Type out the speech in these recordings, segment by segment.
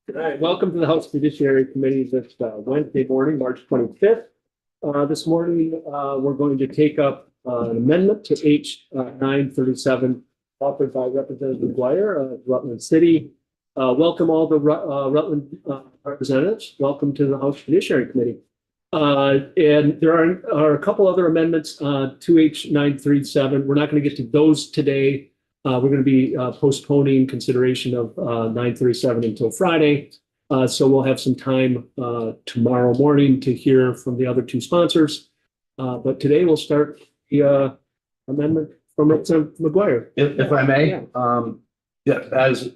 All right, welcome to the House Judiciary Committee this Wednesday morning, March 25th. This morning, we're going to take up an amendment to H 937 offered by Representative McGuire of Rutland City. Welcome all the Rutland representatives. Welcome to the House Judiciary Committee. And there are a couple other amendments to H 937. We're not going to get to those today. We're going to be postponing consideration of 937 until Friday. So we'll have some time tomorrow morning to hear from the other two sponsors. But today we'll start the amendment from Representative McGuire. If I may, yeah, as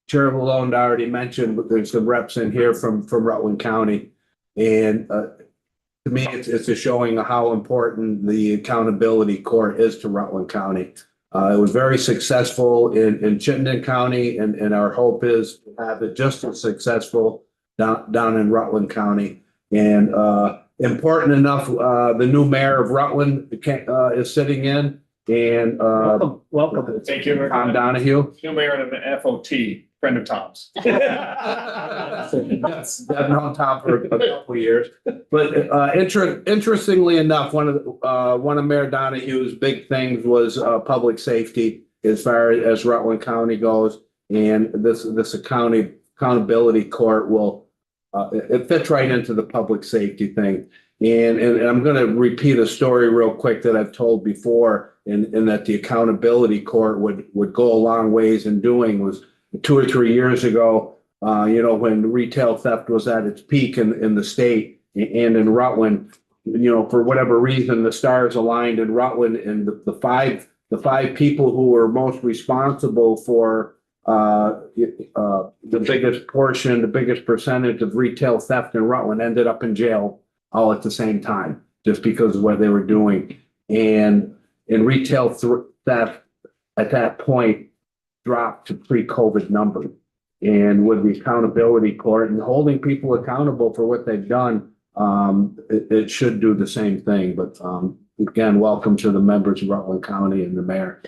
Chair Malone already mentioned, there's some reps in here from Rutland County. And to me, it's a showing of how important the accountability court is to Rutland County. It was very successful in Chittenden County, and our hope is to have it just as successful down in Rutland County. And important enough, the new mayor of Rutland is sitting in, and welcome. Thank you. Tom Donahue. New mayor of the FOT, friend of Tom's. I've known Tom for a couple of years, but interestingly enough, one of Mayor Donahue's big things was public safety as far as Rutland County goes, and this accountability court will it fits right into the public safety thing. And I'm going to repeat a story real quick that I've told before, in that the accountability court would go a long ways in doing was 2 or 3 years ago, when retail theft was at its peak in the state and in Rutland, for whatever reason, the stars aligned in Rutland, and the five people who were most responsible for the biggest portion, the biggest percentage of retail theft in Rutland ended up in jail all at the same time, just because of what they were doing. And in retail theft at that point dropped to pre-COVID numbers. And with the accountability court and holding people accountable for what they've done, it should do the same thing. But again, welcome to the members of Rutland County and the mayor.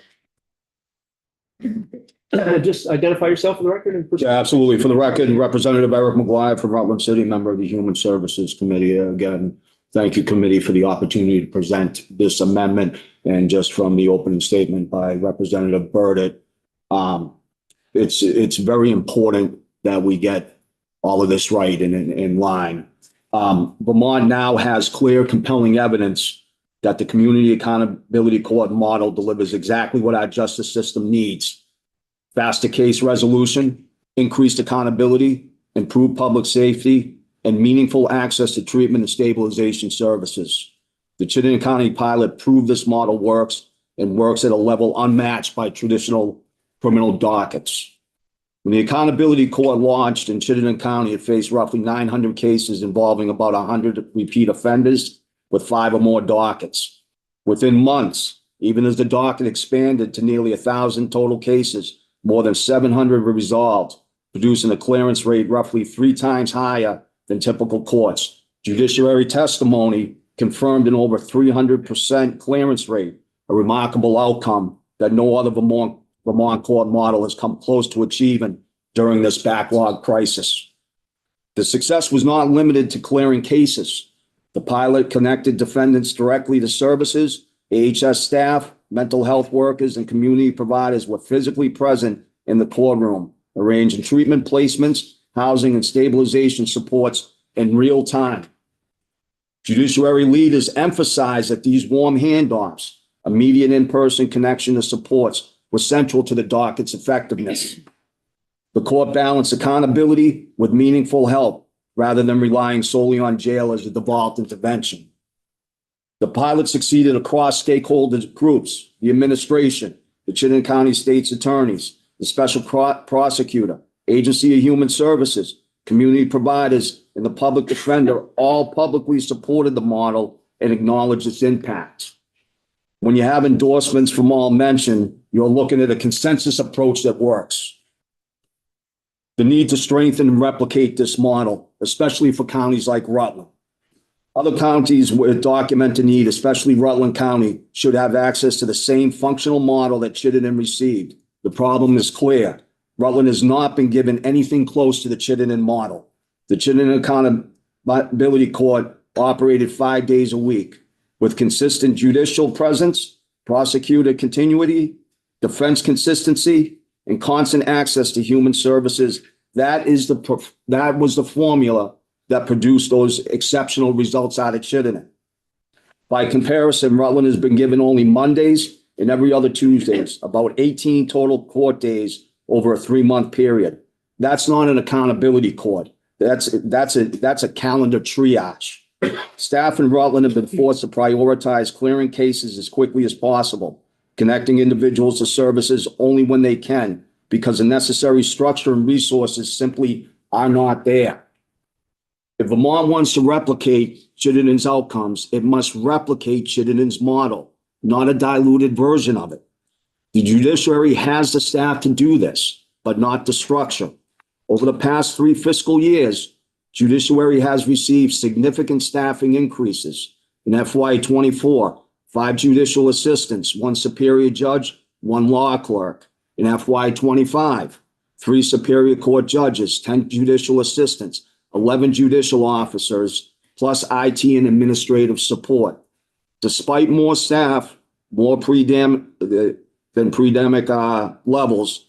Just identify yourself for the record. Yeah, absolutely. For the record, Representative Eric McGuire from Rutland City, member of the Human Services Committee. Again, thank you, committee, for the opportunity to present this amendment. And just from the opening statement by Representative Burdett, it's very important that we get all of this right and in line. Vermont now has clear, compelling evidence that the Community Accountability Court model delivers exactly what our justice system needs: faster case resolution, increased accountability, improved public safety, and meaningful access to treatment and stabilization services. The Chittenden County pilot proved this model works, and works at a level unmatched by traditional criminal dockets. When the Accountability Court launched in Chittenden County, it faced roughly 900 cases involving about 100 repeat offenders with 5 or more dockets. Within months, even as the docket expanded to nearly 1,000 total cases, more than 700 were resolved, producing a clearance rate roughly 3 times higher than typical courts. Judiciary testimony confirmed an over 300% clearance rate, a remarkable outcome that no other Vermont court model has come close to achieving during this backlog crisis. The success was not limited to clearing cases. The pilot connected defendants directly to services. AHS staff, mental health workers, and community providers were physically present in the courtroom, arranging treatment placements, housing, and stabilization supports in real time. Judiciary leaders emphasized that these warm handoffs, immediate in-person connection to supports, were central to the docket's effectiveness. The court balanced accountability with meaningful help rather than relying solely on jail as a default intervention. The pilot succeeded across stakeholder groups: the administration, the Chittenden County State's attorneys, the special prosecutor, Agency of Human Services, community providers, and the public defender all publicly supported the model and acknowledged its impact. When you have endorsements from all mentioned, you're looking at a consensus approach that works. The need to strengthen and replicate this model, especially for counties like Rutland. Other counties with documented need, especially Rutland County, should have access to the same functional model that Chittenden received. The problem is clear. Rutland has not been given anything close to the Chittenden model. The Chittenden Accountability Court operated 5 days a week with consistent judicial presence, prosecutor continuity, defense consistency, and constant access to human services. That was the formula that produced those exceptional results out of Chittenden. By comparison, Rutland has been given only Mondays and every other Tuesdays, about 18 total court days over a 3-month period. That's not an accountability court. That's a calendar triage. Staff in Rutland have been forced to prioritize clearing cases as quickly as possible, connecting individuals to services only when they can, because the necessary structure and resources simply are not there. If Vermont wants to replicate Chittenden's outcomes, it must replicate Chittenden's model, not a diluted version of it. The judiciary has the staff to do this, but not the structure. Over the past 3 fiscal years, judiciary has received significant staffing increases. In FY24, 5 judicial assistants, 1 superior judge, 1 law clerk. In FY25, 3 superior court judges, 10 judicial assistants, 11 judicial officers, plus IT and administrative support. Despite more staff, more than pre-pandemic levels,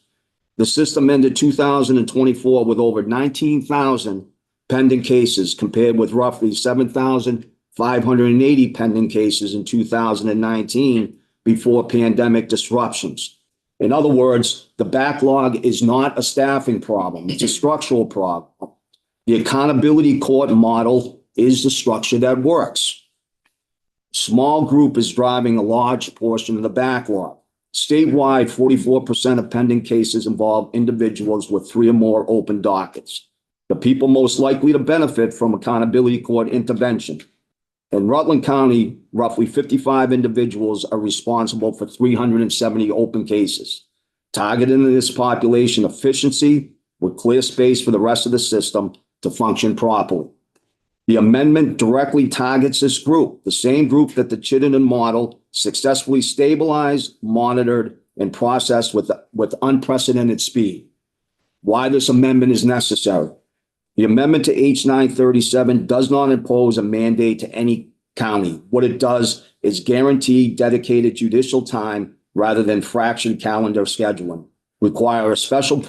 the system ended 2024 with over 19,000 pending cases, compared with roughly 7,580 pending cases in 2019 before pandemic disruptions. In other words, the backlog is not a staffing problem, it's a structural problem. The accountability court model is the structure that works. Small group is driving a large portion of the backlog. Statewide, 44% of pending cases involve individuals with 3 or more open dockets. The people most likely to benefit from accountability court intervention. In Rutland County, roughly 55 individuals are responsible for 370 open cases. Targeting this population efficiency with clear space for the rest of the system to function properly. The amendment directly targets this group, the same group that the Chittenden model successfully stabilized, monitored, and processed with unprecedented speed. Why this amendment is necessary. The amendment to H 937 does not impose a mandate to any county. What it does is guarantee dedicated judicial time rather than fractured calendar scheduling. Require a special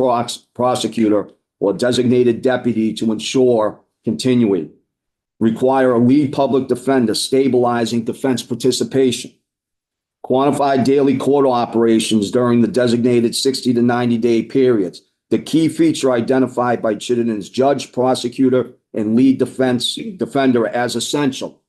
prosecutor or designated deputy to ensure continuity. Require a lead public defender stabilizing defense participation. Quantify daily court operations during the designated 60 to 90-day periods. The key feature identified by Chittenden's judge, prosecutor, and lead defense defender as essential.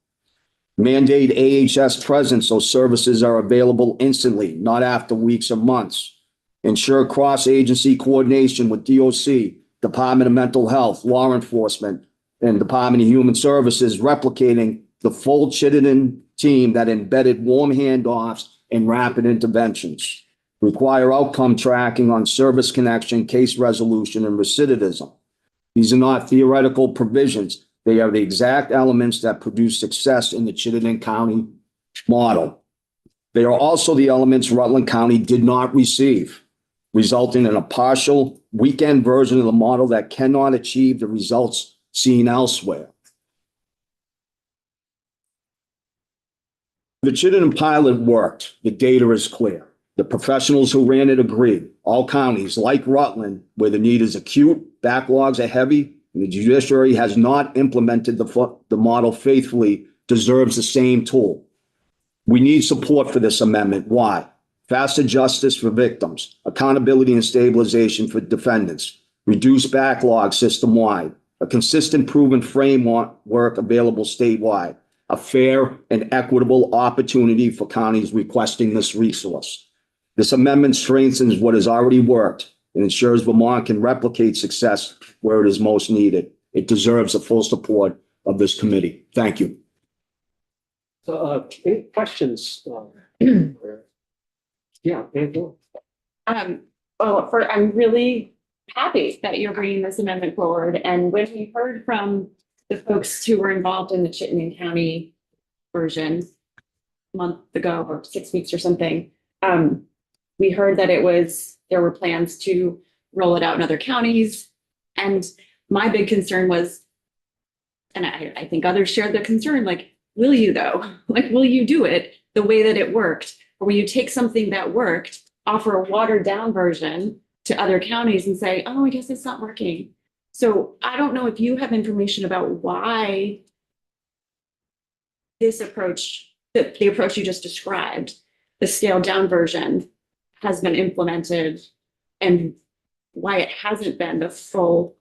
Mandate AHS presence so services are available instantly, not after weeks or months. Ensure cross-agency coordination with DOC, Department of Mental Health, Law Enforcement, and Department of Human Services, replicating the full Chittenden team that embedded warm handoffs and rapid interventions. Require outcome tracking on service connection, case resolution, and recidivism. These are not theoretical provisions. They are the exact elements that produce success in the Chittenden County model. They are also the elements Rutland County did not receive, resulting in a partial weekend version of the model that cannot achieve the results seen elsewhere. The Chittenden pilot worked. The data is clear. The professionals who ran it agreed. All counties, like Rutland, where the need is acute, backlogs are heavy, and the judiciary has not implemented the model faithfully, deserves the same tool. We need support for this amendment. Why? Faster justice for victims, accountability and stabilization for defendants, reduced backlog system-wide, a consistent proven framework available statewide, a fair and equitable opportunity for counties requesting this resource. This amendment strengthens what has already worked and ensures Vermont can replicate success where it is most needed. It deserves the full support of this committee. Thank you. So, any questions? Yeah, Angela? I'm really happy that you're bringing this amendment forward. And when we heard from the folks who were involved in the Chittenden County version a month ago or 6 weeks or something, we heard that there were plans to roll it out in other counties. And my big concern was, and I think others shared the concern, like, will you though? Like, will you do it the way that it worked? Or will you take something that worked, offer a watered down version to other counties and say, oh, I guess it's not working. So I don't know if you have information about why this approach, the approach you just described, the scaled down version has been implemented and why it hasn't been the full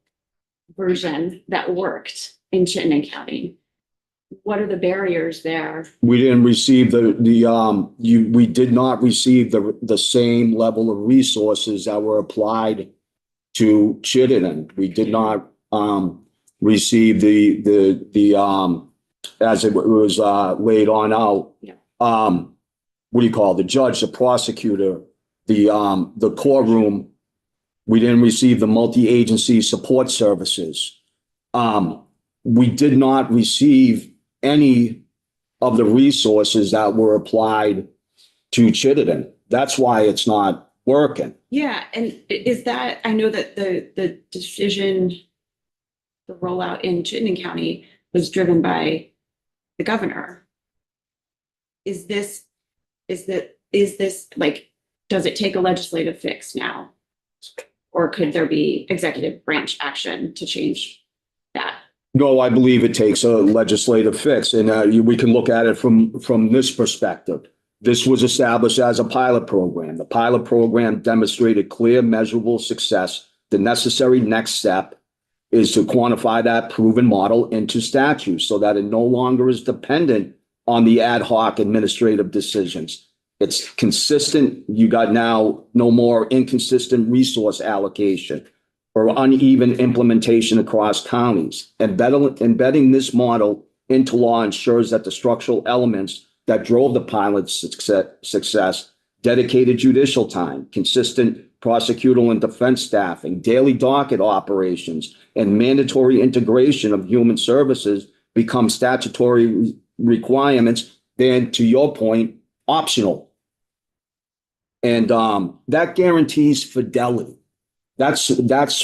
version that worked in Chittenden County. What are the barriers there? We didn't receive we did not receive the same level of resources that were applied to Chittenden. We did not receive as it was laid on out. Yeah. What do you call it? The judge, the prosecutor, the courtroom. We didn't receive the multi-agency support services. We did not receive any of the resources that were applied to Chittenden. That's why it's not working. Yeah, and is that, I know that the decision, the rollout in Chittenden County was driven by the governor. Is this like, does it take a legislative fix now? Or could there be executive branch action to change that? No, I believe it takes a legislative fix, and we can look at it from this perspective. This was established as a pilot program. The pilot program demonstrated clear, measurable success. The necessary next step is to quantify that proven model into statute so that it no longer is dependent on the ad hoc administrative decisions. It's consistent. You got now no more inconsistent resource allocation or uneven implementation across counties. Embedding this model into law ensures that the structural elements that drove the pilot's success, dedicated judicial time, consistent prosecutorial and defense staffing, daily docket operations, and mandatory integration of human services become statutory requirements, then, to your point, optional. And that guarantees fidelity. That's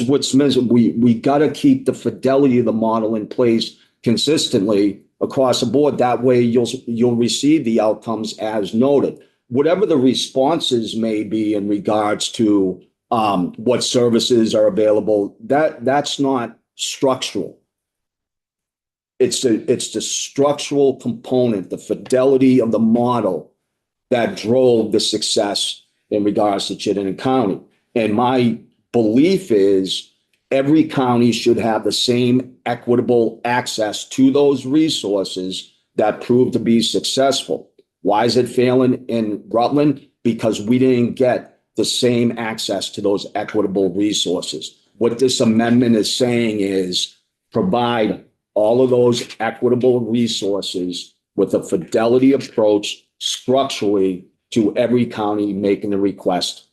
what's missing. We got to keep the fidelity of the model in place consistently across the board. That way you'll receive the outcomes as noted. Whatever the responses may be in regards to what services are available, that's not structural. It's the structural component, the fidelity of the model that drove the success in regards to Chittenden County. And my belief is every county should have the same equitable access to those resources that proved to be successful. Why is it failing in Rutland? Because we didn't get the same access to those equitable resources. What this amendment is saying is provide all of those equitable resources with a fidelity approach structurally to every county making the request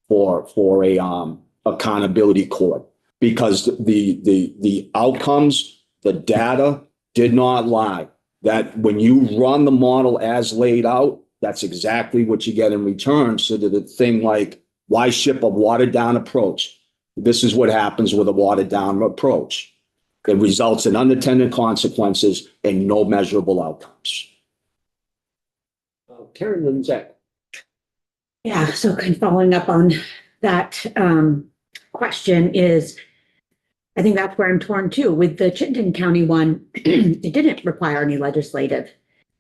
for a accountability court, because the outcomes, the data did not lie. That when you run the model as laid out, that's exactly what you get in return. So that the thing like, why ship a watered down approach? This is what happens with a watered down approach. It results in unintended consequences and no measurable outcomes. Karen Linzek. Yeah, so kind of following up on that question is, I think that's where I'm torn too. With the Chittenden County one, it didn't require any legislative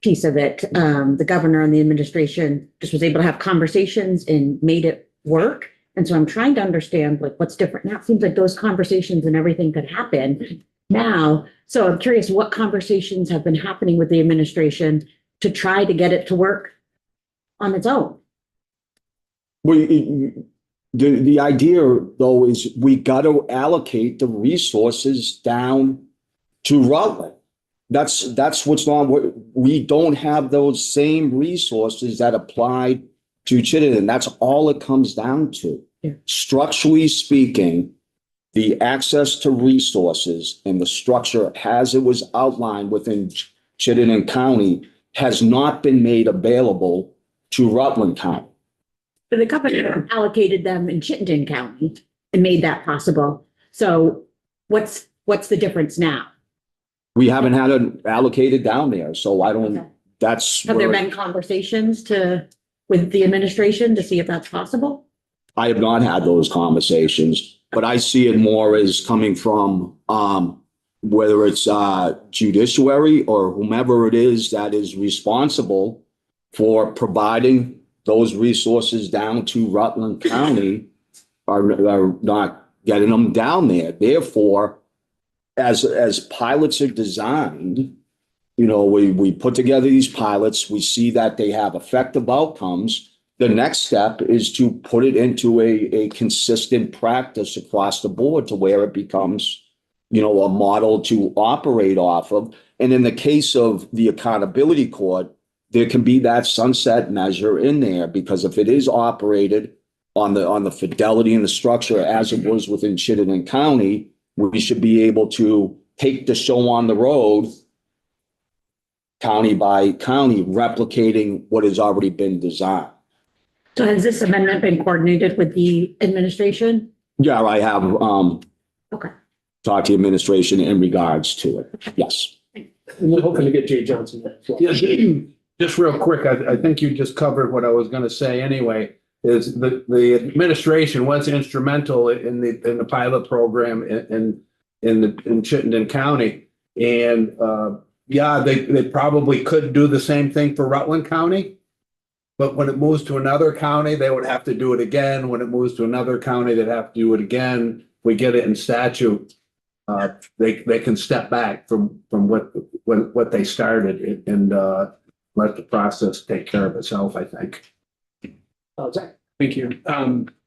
piece of it. The governor and the administration just was able to have conversations and made it work. And so I'm trying to understand like what's different now. It seems like those conversations and everything could happen now. So I'm curious what conversations have been happening with the administration to try to get it to work on its own. Well, the idea though is we got to allocate the resources down to Rutland. That's what's wrong. We don't have those same resources that apply to Chittenden. That's all it comes down to. Yeah. Structurally speaking, the access to resources and the structure as it was outlined within Chittenden County has not been made available to Rutland County. But the governor allocated them in Chittenden County and made that possible. So what's the difference now? We haven't had it allocated down there, so I Okay. don't, that's. Have there where- been conversations with the administration to see if that's possible? I have not had those conversations, but I see it more as coming from, whether it's, judiciary or whomever it is that is responsible for providing those resources down to Rutland County are not getting them down there. Therefore, as pilots are designed, you know, we put together these pilots, we see that they have effective outcomes. The next step is to put it into a consistent practice across the board to where it becomes, you know, a model to operate off of. And in the case of the accountability court, there can be that sunset measure in there, because if it is operated on the fidelity and the structure as it was within Chittenden County, we should be able to take the show on the road county by county, replicating what has already been designed. So has this amendment been coordinated with the administration? Yeah, I have Okay. talked to the administration in regards to it. Yes. And we're hoping to get Jay Johnson. As well. Yeah, just real quick, I think you just covered what I was gonna say anyway, is the administration was instrumental in the pilot program in Chittenden County. And yeah, they probably could do the same thing for Rutland County. But when it moves to another county, they would have to do it again. When it moves to another county, they'd have to do it again. We get it in statute. They can step back from what they started and let the process take care of itself, I think. Zach? Thank you.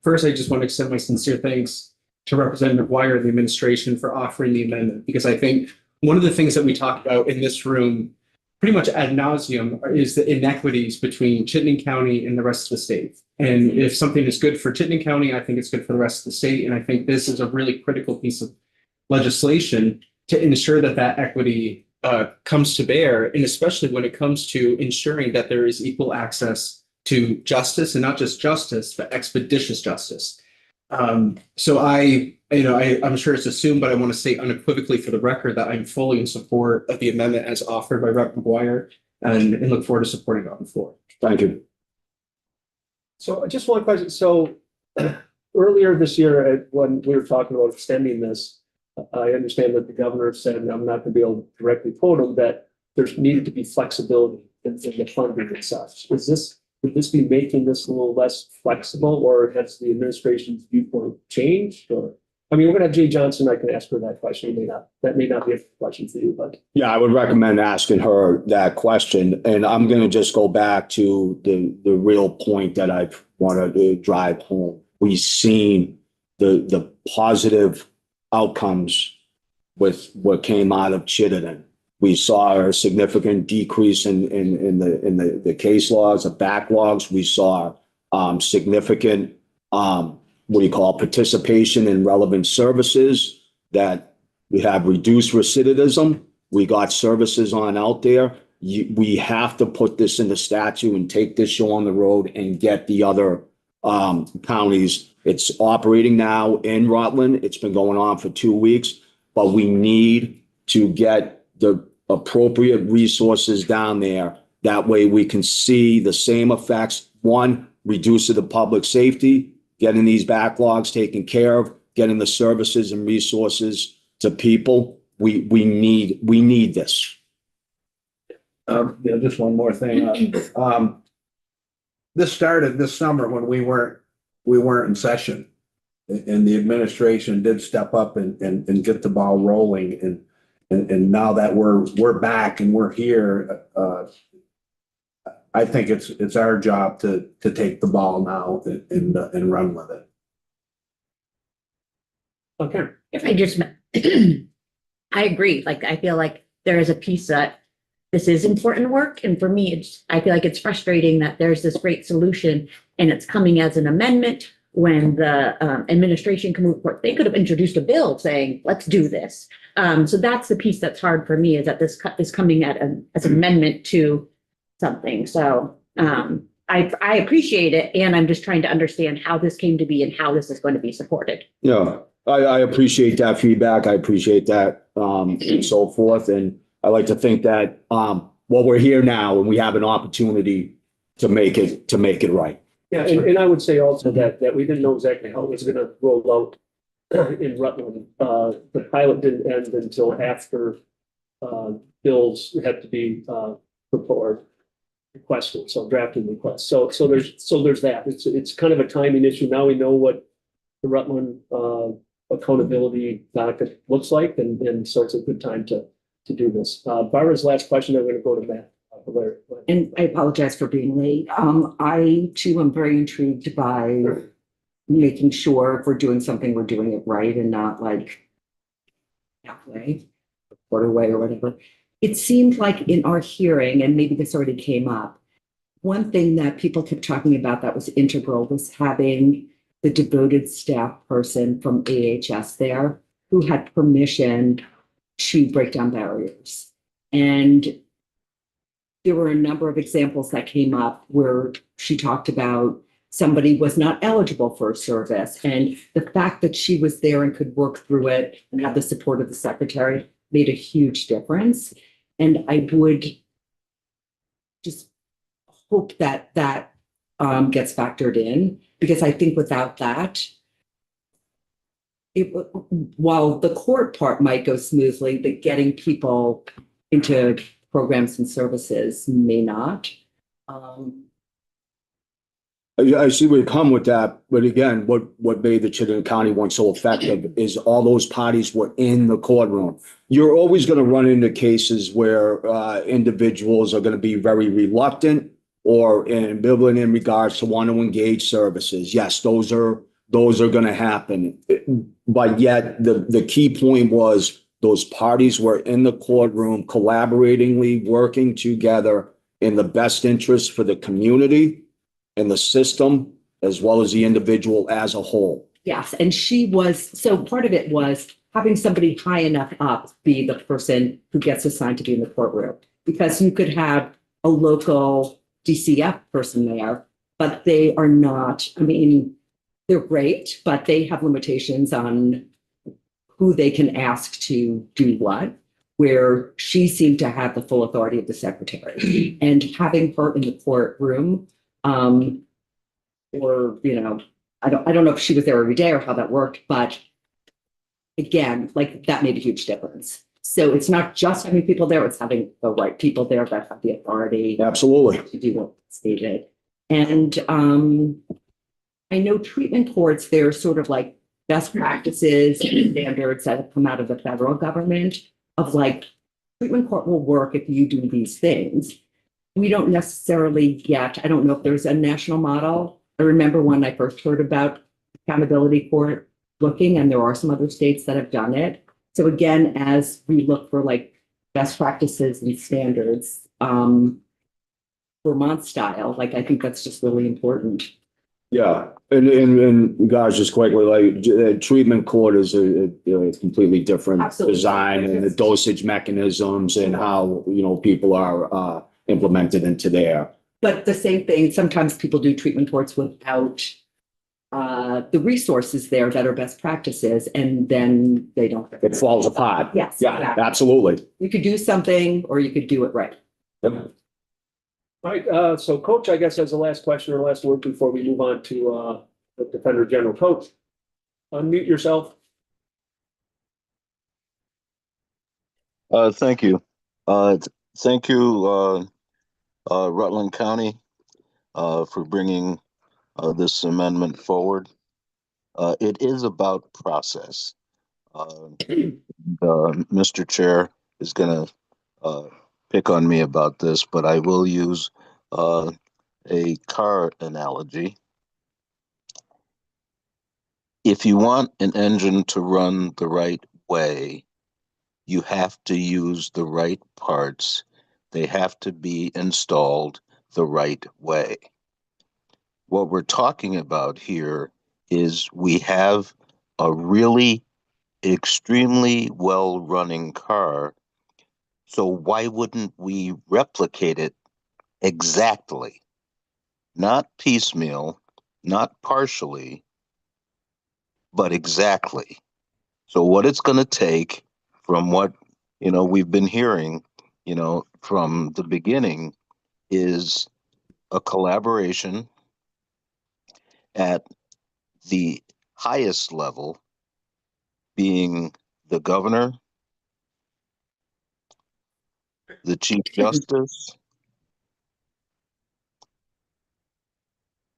First, I just want to extend my sincere thanks to Representative Wire and the administration for offering the amendment, because I think one of the things that we talk about in this room pretty much ad nauseum is the inequities between Chittenden County and the rest of the state. And if something is good for Chittenden County, I think it's good for the rest of the state. And I think this is a really critical piece of legislation to ensure that that equity comes to bear, and especially when it comes to ensuring that there is equal access to justice, and not just justice, but expeditious justice. So I'm sure it's assumed, but I want to say unequivocally for the record that I'm fully in support of the amendment as offered by Rep. McGuire, and look forward to supporting it on the floor. Thank you. So just one question. So earlier this year, when we were talking about extending this, I understand that the governor said, and I'm not going to be able to directly quote him, that there's needed to be flexibility in the funding and such. Would this be making this a little less flexible, or has the administration's viewpoint changed? Or, I mean, we're going to have Jay Johnson. I can ask her that question. That may not be a question for you, but. Yeah, I would recommend asking her that question. And I'm going to just go back to the real point that I wanted to drive home. We've seen the positive outcomes with what came out of Chittenden. We saw a significant decrease in the case logs, the backlogs. We saw significant participation in relevant services, that we have reduced recidivism. We got services on out there. We have to put this in the statute and take this show on the road and get the other counties. It's operating now in Rutland. It's been going on for 2 weeks, but we need to get the appropriate resources down there. That way we can see the same effects. One, reduce the public safety, getting these backlogs taken care of, getting the services and resources to people. We need this. Yeah, just one more thing. This started this summer when we weren't in session, and the administration did step up and get the ball rolling. And now that we're back and we're here, I think it's our job to take the ball now and run with it. Okay. If I just, I agree. Like, I feel like there is a piece that this is important work. And for me, I feel like it's frustrating that there's this great solution and it's coming as an amendment when the administration can move forward. They could have introduced a bill saying, let's do this. So that's the piece that's hard for me, is that this is coming as an amendment to something. So I appreciate it, and I'm just trying to understand how this came to be and how this is going to be supported. Yeah, I appreciate that feedback. I appreciate that, and so forth. And I like to think that, well, we're here now and we have an opportunity to make it right. Yeah, and I would say also that we didn't know exactly how it was gonna roll out in Rutland. The pilot didn't end until after bills had to be prepared, requested, so drafting requests. So there's that. It's kind of a timing issue. Now we know what the Rutland accountability docket looks like, and so it's a good time to do this. Barbara's last question, I'm gonna go to Matt. Larry. And I apologize for being late. I too am very intrigued by making sure if we're doing something, we're doing it right and not like halfway, quarter way or whatever. It seemed like in our hearing, and maybe this already came up, one thing that people kept talking about that was integral was having the devoted staff person from AHS there who had permission to break down barriers. And there were a number of examples that came up where she talked about somebody was not eligible for a service. And the fact that she was there and could work through it and have the support of the secretary made a huge difference. And I would just hope that that gets factored in, because I think without that, while the court part might go smoothly, the getting people into programs and services may not. I see where you come with that, but again, what made the Chittenden County one so effective is all those parties were in the courtroom. You're always going to run into cases where individuals are going to be very reluctant or ambivalent in regards to want to engage services. Yes, those are going to happen, but yet the key point was those parties were in the courtroom collaboratingly working together in the best interest for the community and the system, as well as the individual as a whole. Yes, and she was, so part of it was having somebody high enough up be the person who gets assigned to be in the courtroom. Because you could have a local DCF person there, but they are not, I mean, they're great, but they have limitations on who they can ask to do what, where she seemed to have the full authority of the secretary. And having her in the courtroom, or, you know, I don't know if she was there every day or how that worked, but again, like that made a huge difference. So it's not just having people there, it's having the right people there that have the authority. Absolutely. To do what stated. And I know treatment courts, they're sort of like best practices and standards that have come out of the federal government of like, treatment court will work if you do these things. We don't necessarily get, I don't know if there's a national model. I remember when I first heard about accountability court looking, and there are some other states that have done it. So again, as we look for like best practices and standards, Vermont style, like I think that's just really important. Yeah, and guys, just quickly, like treatment court is a completely different Absolutely. design and the dosage mechanisms and how, people are implemented into there. But the same thing, sometimes people do treatment courts without the resources there that are best practices, and then they don't. It falls apart. Yes. Yeah, exactly. absolutely. You could do something or you could do it right. Yep. All right, so Coach, I guess, has the last question or last word before we move on to the Defender General. Coach, unmute yourself. Thank you. Thank you, Rutland County, for bringing this amendment forward. It is about process. Mr. Chair is going to pick on me about this, but I will use a car analogy. If you want an engine to run the right way, you have to use the right parts. They have to be installed the right way. What we're talking about here is we have a really extremely well-running car. So why wouldn't we replicate it exactly? not piecemeal, not partially, but exactly. So what it's going to take from what, we've been hearing, from the beginning is a collaboration at the highest level, being the governor, the chief justice,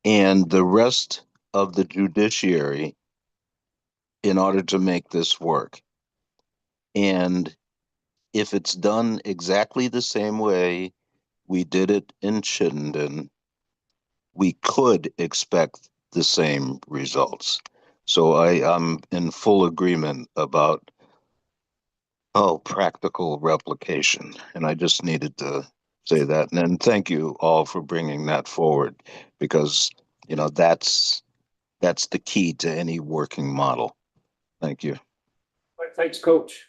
and the rest of the judiciary in order to make this work. And if it's done exactly the same way we did it in Chittenden, we could expect the same results. So I'm in full agreement about practical replication. And I just needed to say that. And then thank you all for bringing that forward, because that's the key to any working model. Thank you. Thanks, Coach.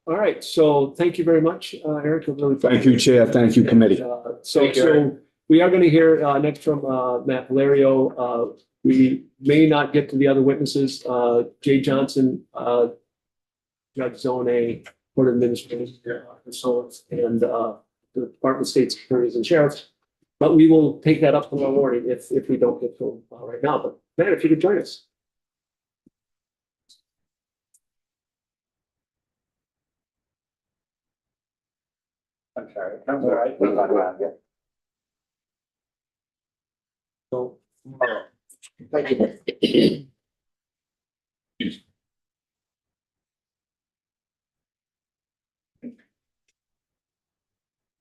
All right, so thank you very much, Eric. I really Thank you, Chair. Thank you, committee. So we are going to hear next from Matt Valerio. We may not get to the other witnesses. Jay Johnson, Judge Zone A, Court Administrator, consultants, and the Department of State Secretaries and Sheriffs. But we will take that up tomorrow morning if we don't get to them right now. But Matt, if you could join us. I'm sorry. I'm sorry. So, Thank you.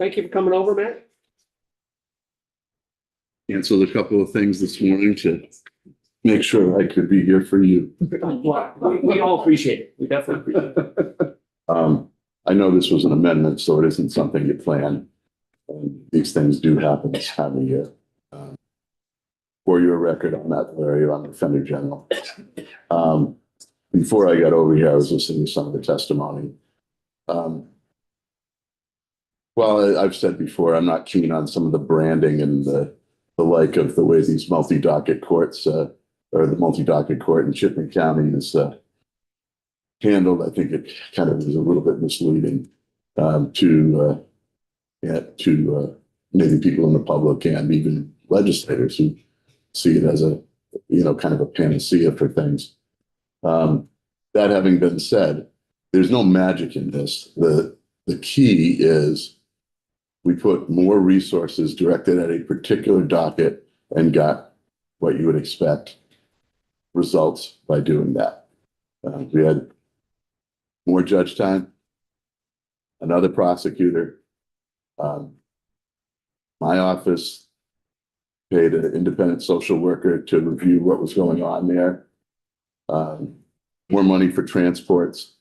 thank you for coming over, Matt. Canceled a couple of things this morning to make sure I could be here for you. Well, we all appreciate it. We definitely appreciate it. I know this was an amendment, so it isn't something you plan. These things do happen this time of year. For your record on that, Larry, I'm the Defender General. Before I got over here, I was listening to some of the testimony. Well, I've said before, I'm not keen on some of the branding and the like of the way these multi-docket courts, or the multi-docket court in Chittenden County is handled. I think it kind of is a little bit misleading to maybe people in the public and even legislators who see it as a, kind of a panacea for things. That having been said, there's no magic in this. The key is we put more resources directed at a particular docket and got what you would expect results by doing that. We had more judge time, another prosecutor. My office paid an independent social worker to review what was going on there. More money for transports,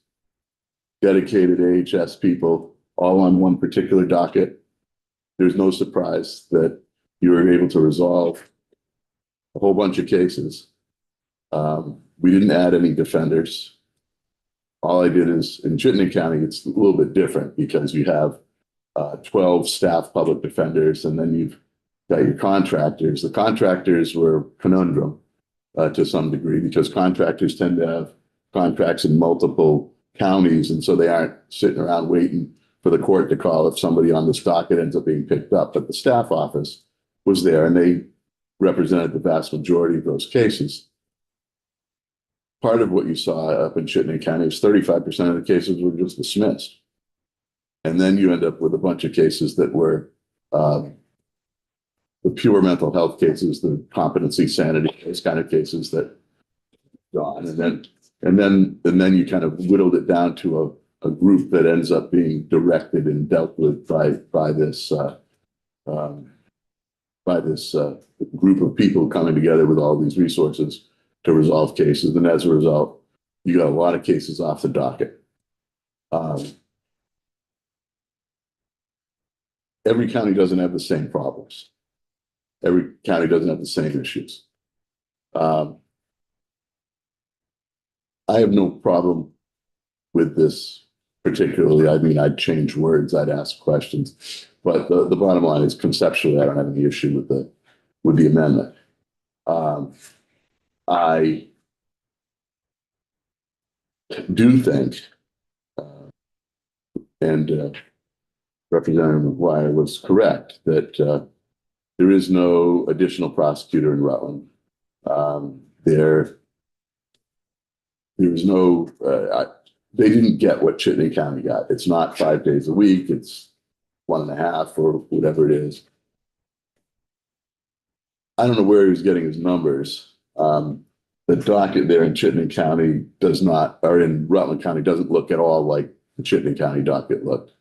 dedicated AHS people, all on one particular docket. There's no surprise that you were able to resolve a whole bunch of cases. We didn't add any defenders. All I did is, in Chittenden County, it's a little bit different because you have 12 staff public defenders, and then you've got your contractors. The contractors were conundrum to some degree because contractors tend to have contracts in multiple counties, and so they aren't sitting around waiting for the court to call if somebody on this docket ends up being picked up. But the staff office was there, and they represented the vast majority of those cases. Part of what you saw up in Chittenden County is 35% of the cases were just dismissed. And then you end up with a bunch of cases that were the pure mental health cases, the competency, sanity, those kind of cases that gone. And then you kind of whittled it down to a group that ends up being directed and dealt with by this group of people coming together with all these resources to resolve cases. And as a result, you got a lot of cases off the docket. Every county doesn't have the same problems. Every county doesn't have the same issues. I have no problem with this particularly. I mean, I'd change words, I'd ask questions, but the bottom line is conceptually, I don't have any issue with with the amendment. I do think, and Representative McGuire was correct, that there is no additional prosecutor in Rutland. There was no, they didn't get what Chittenden County got. It's not 5 days a week. It's 1.5 or whatever it is. I don't know where he was getting his numbers. The docket there in Chittenden County does not, or in Rutland County, doesn't look at all like the Chittenden County docket looked.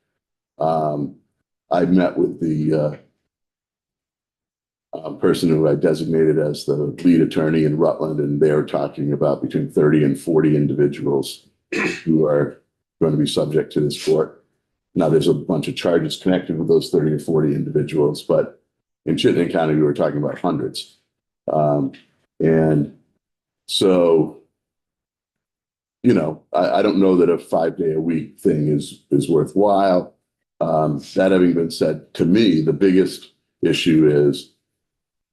I met with the person who I designated as the lead attorney in Rutland, and they're talking about between 30 and 40 individuals who are going to be subject to this court. Now, there's a bunch of charges connected with those 30 or 40 individuals, but in Chittenden County, we were talking about hundreds. And so, you know, I don't know that a 5-day-a-week thing is worthwhile. That having been said, to me, the biggest issue is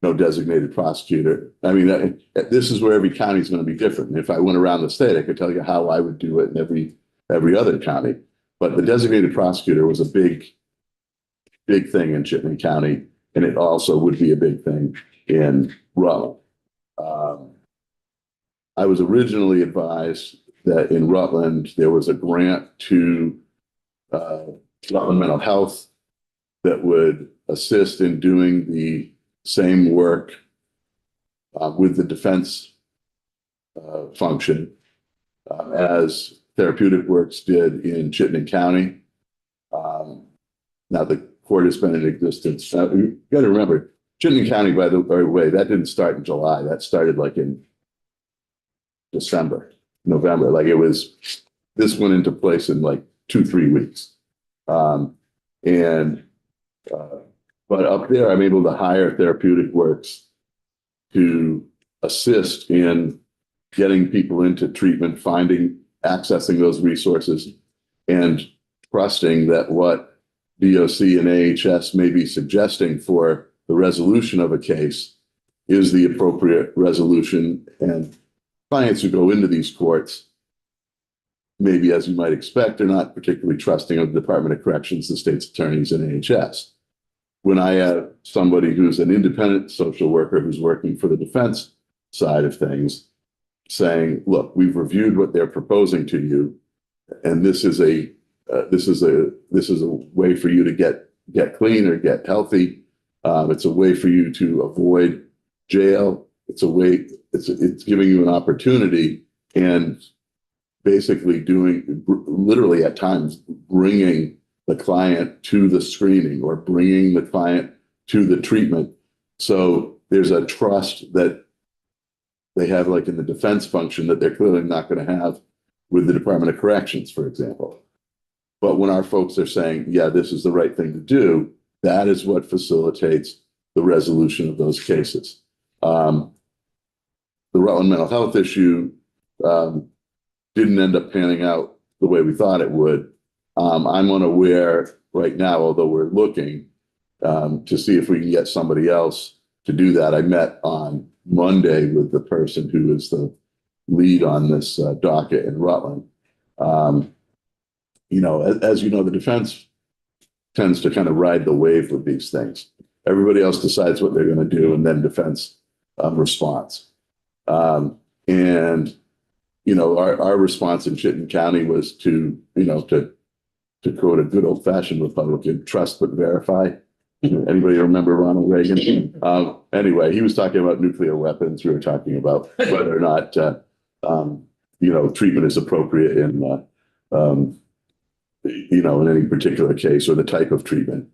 no designated prosecutor. I mean, this is where every county is going to be different. And if I went around the state, I could tell you how I would do it in every other county. But the designated prosecutor was a big thing in Chittenden County, and it also would be a big thing in Rutland. I was originally advised that in Rutland, there was a grant to Rutland Mental Health that would assist in doing the same work with the defense function as Therapeutic Works did in Chittenden County. Now the court has been in existence. You got to remember, Chittenden County, by the way, that didn't start in July. That started like in December, November. Like this went into place in like 2-3 weeks. But up there, I'm able to hire Therapeutic Works to assist in getting people into treatment, accessing those resources, and trusting that what DOC and AHS may be suggesting for the resolution of a case is the appropriate resolution. And clients who go into these courts, maybe as you might expect, are not particularly trusting of the Department of Corrections, the state's attorneys, and AHS. When I have somebody who's an independent social worker who's working for the defense side of things saying, look, we've reviewed what they're proposing to you, and this is a way for you to get clean or get healthy. It's a way for you to avoid jail. It's giving you an opportunity, and basically literally at times bringing the client to the screening or bringing the client to the treatment. So there's a trust that they have, like in the defense function, that they're clearly not going to have with the Department of Corrections, for example. But when our folks are saying, yeah, this is the right thing to do, that is what facilitates the resolution of those cases. The Rutland mental health issue didn't end up panning out the way we thought it would. I'm unaware right now, although we're looking to see if we can get somebody else to do that. I met on Monday with the person who is the lead on this docket in Rutland. You know, as you know, the defense tends to kind of ride the wave with these things. Everybody else decides what they're going to do, and then defense responds. And you know, our response in Chittenden County was to quote a good old fashioned Republican, trust but verify. Anybody remember Ronald Reagan? Anyway, he was talking about nuclear weapons. We were talking about whether or not, treatment is appropriate in any particular case, or the type of treatment.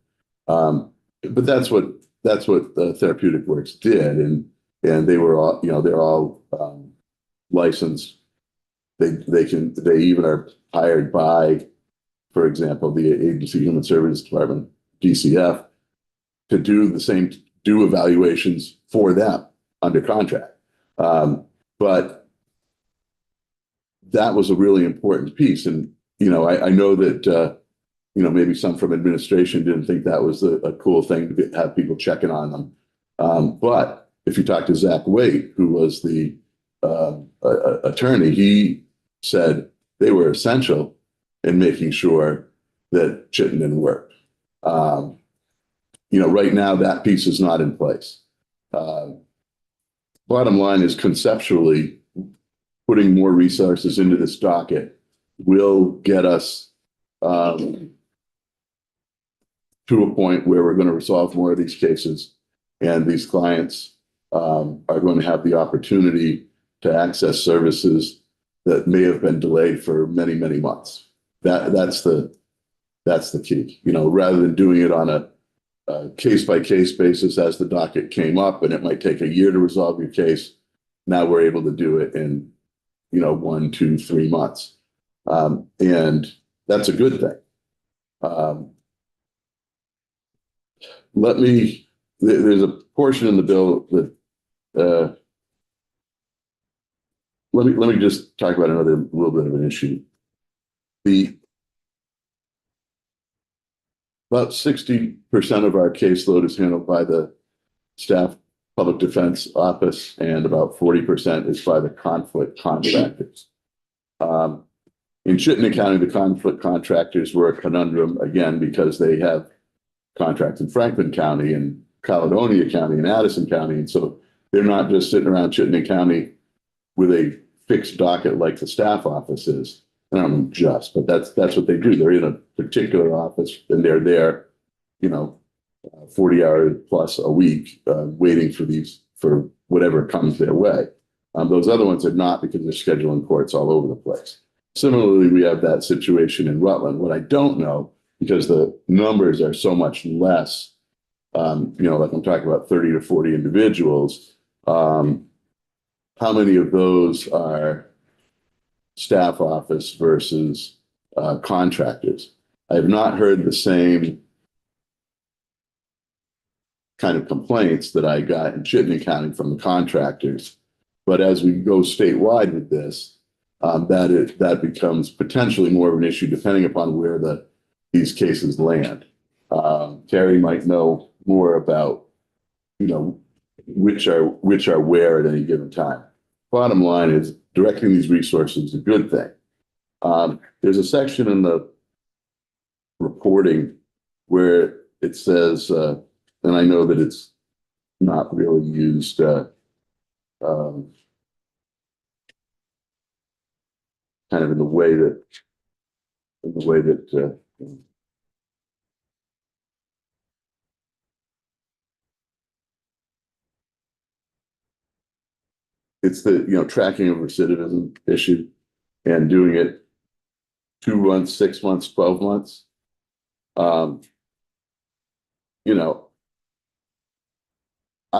But that's what the Therapeutic Works did. And they were all, they're all licensed. They even are hired by, for example, the Agency Human Services Department, DCF, to do evaluations for them under contract. But that was a really important piece. And, I know that, maybe some from administration didn't think that was a cool thing to have people checking on them. But if you talk to Zach Waite, who was the attorney, he said they were essential in making sure that Chittenden worked. Right now that piece is not in place. Bottom line is conceptually, putting more resources into this docket will get us to a point where we're going to resolve more of these cases, and these clients are going to have the opportunity to access services that may have been delayed for many, many months. That's the key. Rather than doing it on a case by case basis as the docket came up, and it might take a year to resolve your case. Now we're able to do it in 1, 2, 3 months, and that's a good thing. There's a portion in the bill that let me just talk about another little bit of an issue. About 60% of our caseload is handled by the staff public defense office, and about 40% is by the conflict contractors. In Chittenden County, the conflict contractors were a conundrum, again, because they have contracts in Franklin County and Caledonia County and Addison County. And so they're not just sitting around Chittenden County with a fixed docket like the staff office is. I don't mean just, but that's what they do. They're in a particular office and they're there, 40 hours plus a week, waiting for whatever comes their way. Those other ones are not, because they're scheduling courts all over the place. Similarly, we have that situation in Rutland. What I don't know, because the numbers are so much less, like I'm talking about 30 to 40 individuals, how many of those are staff office versus contractors? I have not heard the same kind of complaints that I got in Chittenden County from the contractors. But as we go statewide with this, that becomes potentially more of an issue depending upon where these cases land. Terry might know more about, which are where at any given time. Bottom line is, directing these resources is a good thing. There's a section in the reporting where it says, and I know that it's not really used kind of in the way that it's the tracking of recidivism issue and doing it 2 months, 6 months, 12 months. I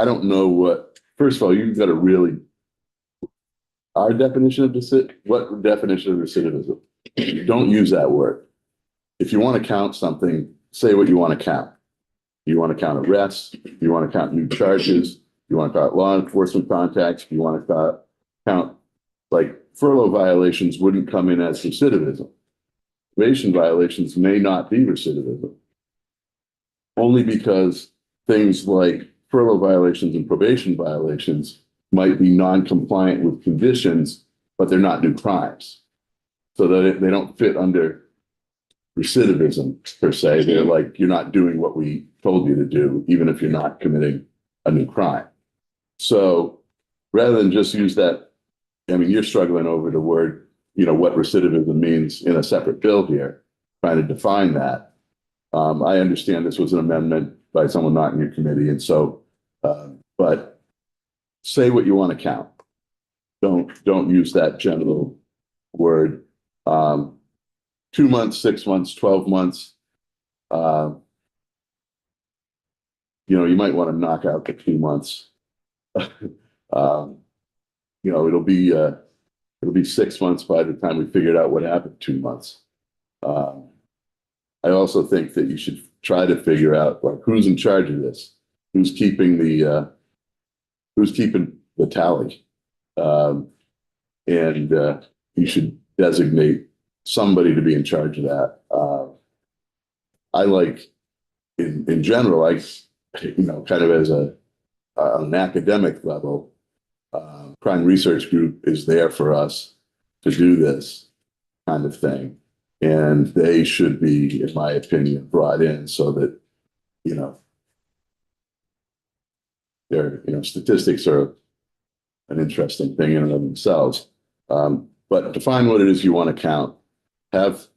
don't know first of all, you've got to really, what definition of recidivism? Don't use that word. If you want to count something, say what you want to count. You want to count arrests, you want to count new charges, you want to count law enforcement contacts, you want to count like furlough violations wouldn't come in as recidivism. Probation violations may not be recidivism. Only because things like furlough violations and probation violations might be non-compliant with conditions, but they're not new crimes. So that they don't fit under recidivism per se. They're like, you're not doing what we told you to do, even if you're not committing a new crime. So rather than just use that, you're struggling over the word, what recidivism means in a separate bill here, trying to define that. I understand this was an amendment by someone not in your committee. And so, but say what you want to count. Don't use that general word. 2 months, 6 months, 12 months. You might want to knock out the 2 months. It'll be 6 months by the time we figured out what happened 2 months. I also think that you should try to figure out who's in charge of this, who's keeping the tally, and you should designate somebody to be in charge of that. I like, in general, kind of as a on an academic level, Crime Research Group is there for us to do this kind of thing. And they should be, in my opinion, brought in so that, you know, statistics are an interesting thing in and of themselves. But define what it is you want to count. Have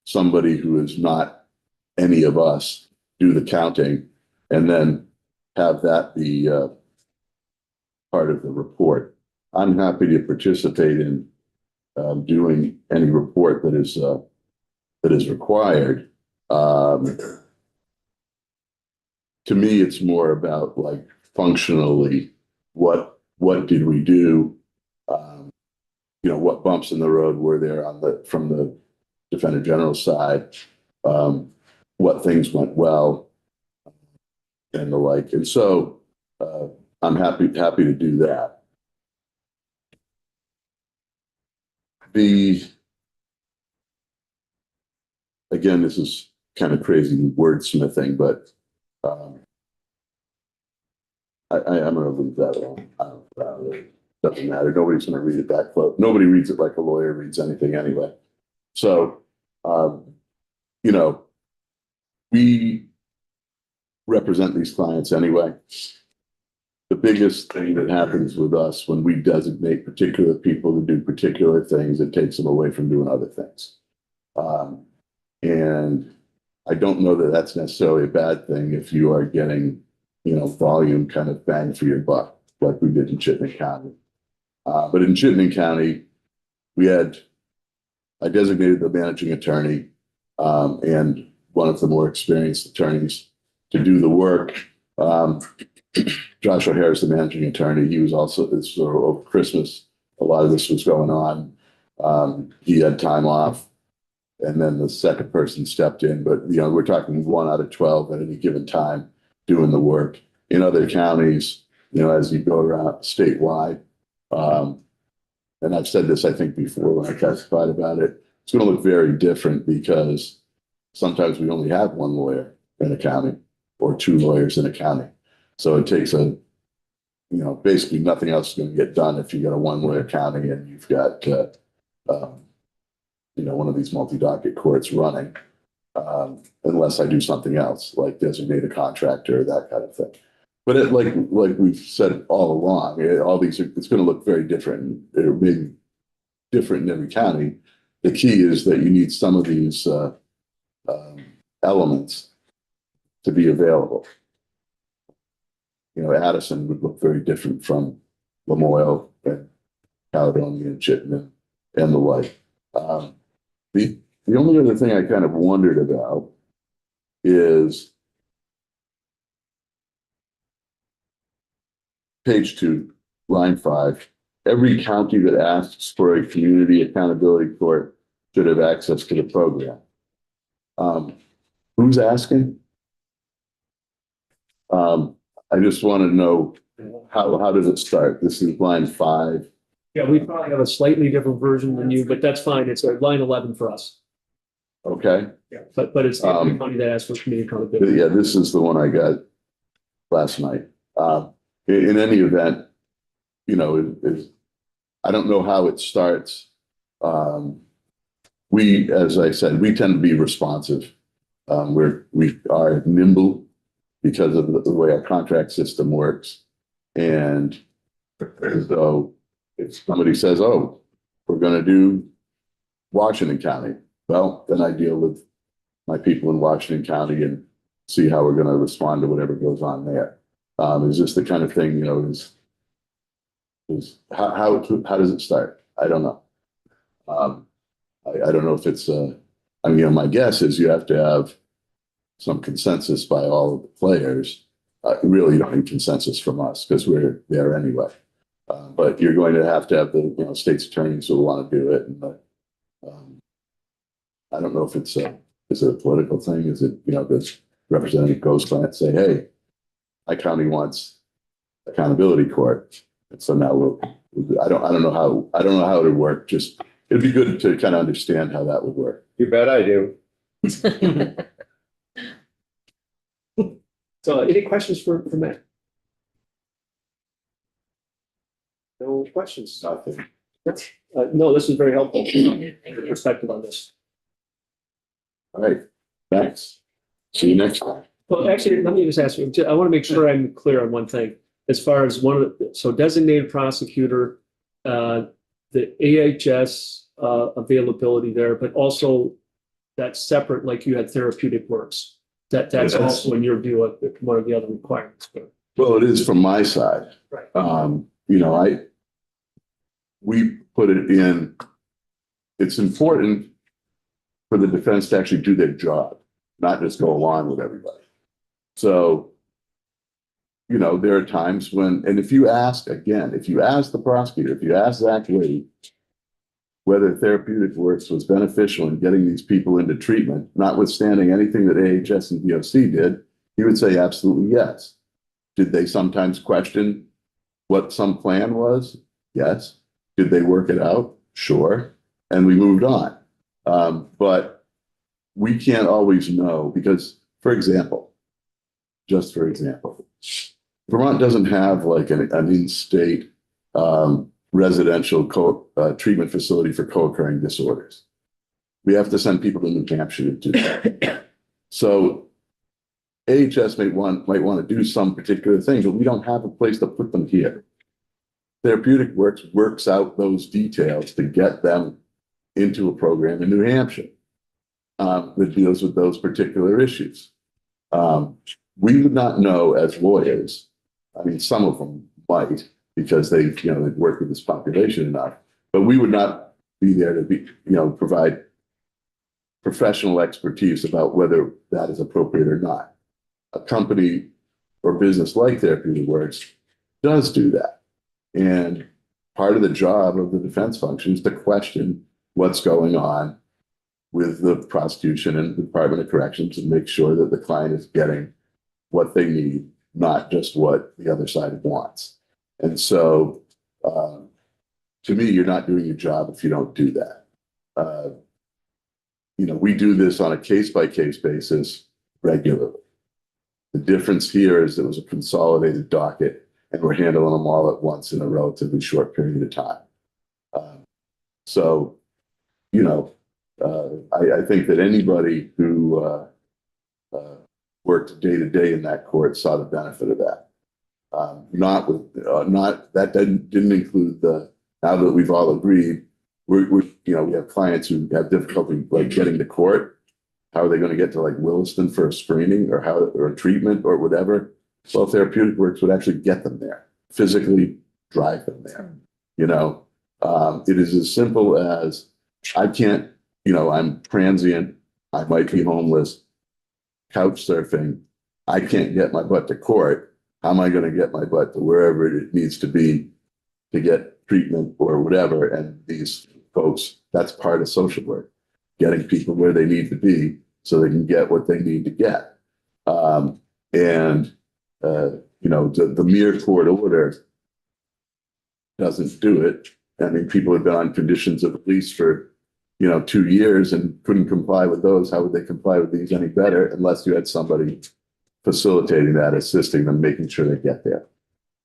somebody who is not any of us do the counting, and then have that be part of the report. I'm happy to participate in doing any report that is required. To me, it's more about like functionally, what did we do? What bumps in the road were there from the Defender General side? What things went well, and the like. And so I'm happy to do that. Again, this is kind of crazy wordsmithing, but I'm going to leave that alone. It doesn't matter. Nobody's going to read it that close. Nobody reads it like a lawyer reads anything anyway. So, we represent these clients anyway. The biggest thing that happens with us when we designate particular people to do particular things, it takes them away from doing other things. And I don't know that that's necessarily a bad thing if you are getting, volume kind of bang for your buck, like we did in Chittenden County. But in Chittenden County, I designated the managing attorney and one of the more experienced attorneys to do the work. Josh O'Hare is the managing attorney. He was also, over Christmas, a lot of this was going on. He had time off, and then the second person stepped in. But, we're talking 1 out of 12 at any given time doing the work. In other counties, as you go around statewide, and I've said this, I think, before when I testified about it, it's going to look very different because sometimes we only have 1 lawyer in a county or 2 lawyers in a county. So it takes basically nothing else is going to get done if you got a 1 lawyer county and you've got, one of these multi-docket courts running, unless I do something else, like designate a contractor or that kind of thing. But like we've said all along, it's going to look very different. It'll be different in every county. The key is that you need some of these elements to be available. Addison would look very different from Lamoille and Caledonia and Chittenden and the like. The only other thing I kind of wondered about is page 2, line 5. Every county that asks for a community accountability court should have access to the program. Who's asking? I just want to know how does it start? This is line 5. Yeah, we probably have a slightly different version than you, but that's fine. It's line 11 for us. Okay. Yeah, but it's the county that asks for community accountability. Yeah, this is the one I got last night. In any event, I don't know how it starts. As I said, we tend to be responsive. We are nimble because of the way our contract system works. And so if somebody says, oh, we're going to do Washington County, well, then I deal with my people in Washington County and see how we're going to respond to whatever goes on there. Is this the kind of thing, how does it start? I don't know. I don't know if it's, my guess is you have to have some consensus by all of the players. Really, you don't need consensus from us because we're there anyway. But you're going to have the state's attorneys who want to do it. And I don't know if is it a political thing? Is it, does Representative Ghost say, hey, my county wants accountability court. And so now I don't know how it would work. Just it'd be good to kind of understand how that would work. You bet I do. So any questions for Matt? No questions? Nothing. No, this is very helpful. Your perspective on this. All right, thanks. See you next time. Well, actually, let me just ask you, I want to make sure I'm clear on one thing. As far as so designated prosecutor, the AHS availability there, but also that's separate, like you had therapeutic works. That's Yes. also in your view one of the other requirements. Well, it is from my side. Right. You know, we put it in, it's important for the defense to actually do their job, not just go along with everybody. So, you know, there are times when, and if you ask the prosecutor, if you ask Zach Wade whether therapeutic works was beneficial in getting these people into treatment, notwithstanding anything that AHS and VOC did, he would say absolutely yes. Did they sometimes question what some plan was? Yes. Did they work it out? Sure. And we moved on. But we can't always know because, for example, Vermont doesn't have like an in-state residential treatment facility for co-occurring disorders. We have to send people to New Hampshire to do that. So AHS might want to do some particular thing, but we don't have a place to put them here. Therapeutic works out those details to get them into a program in New Hampshire that deals with those particular issues. We would not know as lawyers. I mean, some of them might because they've worked with this population enough, but we would not be there to provide professional expertise about whether that is appropriate or not. A company or business like Therapeutic Works does do that. And part of the job of the defense function is to question what's going on with the prosecution and the Department of Corrections and make sure that the client is getting what they need, not just what the other side wants. And so, to me, you're not doing your job if you don't do that. We do this on a case-by-case basis regularly. The difference here is it was a consolidated docket and we're handling them all at once in a relatively short period of time. I think that anybody who worked day to day in that court saw the benefit of that. That didn't include now that we've all agreed, we have clients who have difficulty like getting to court. How are they going to get to like Williston for a screening or a treatment or whatever? Well, Therapeutic Works would actually get them there, physically drive them there. It is as simple as I can't, I'm transient, I might be homeless, couch surfing, I can't get my butt to court. How am I going to get my butt to wherever it needs to be to get treatment or whatever? And these folks, that's part of social work, getting people where they need to be so they can get what they need to get. The mere court order doesn't do it. I mean, people have been on conditions of release for 2 years and couldn't comply with those. How would they comply with these any better unless you had somebody facilitating that, assisting them, making sure they get there?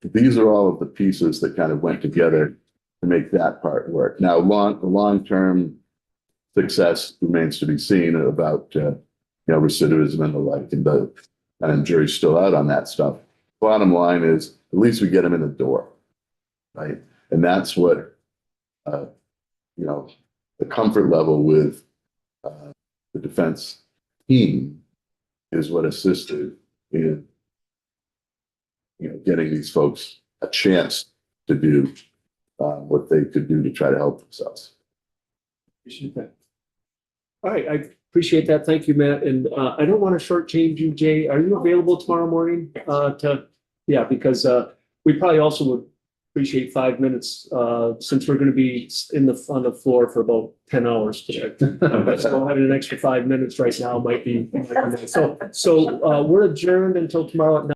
These are all of the pieces that kind of went together to make that part work. Now, the long-term success remains to be seen about recidivism and the like, and the jury's still out on that stuff. Bottom line is, at least we get them in the door, right? And that's what the comfort level with the defense team is what assisted in getting these folks a chance to do what they could do to try to help themselves. Appreciate that. All right, I appreciate that. Thank you, Matt. And I don't want to shortchange you, Jay. Are you available tomorrow morning because we probably also would appreciate 5 minutes since we're going to be on the floor for about 10 hours today. So having an extra 5 minutes right now might be nice. So we're adjourned until tomorrow at 9.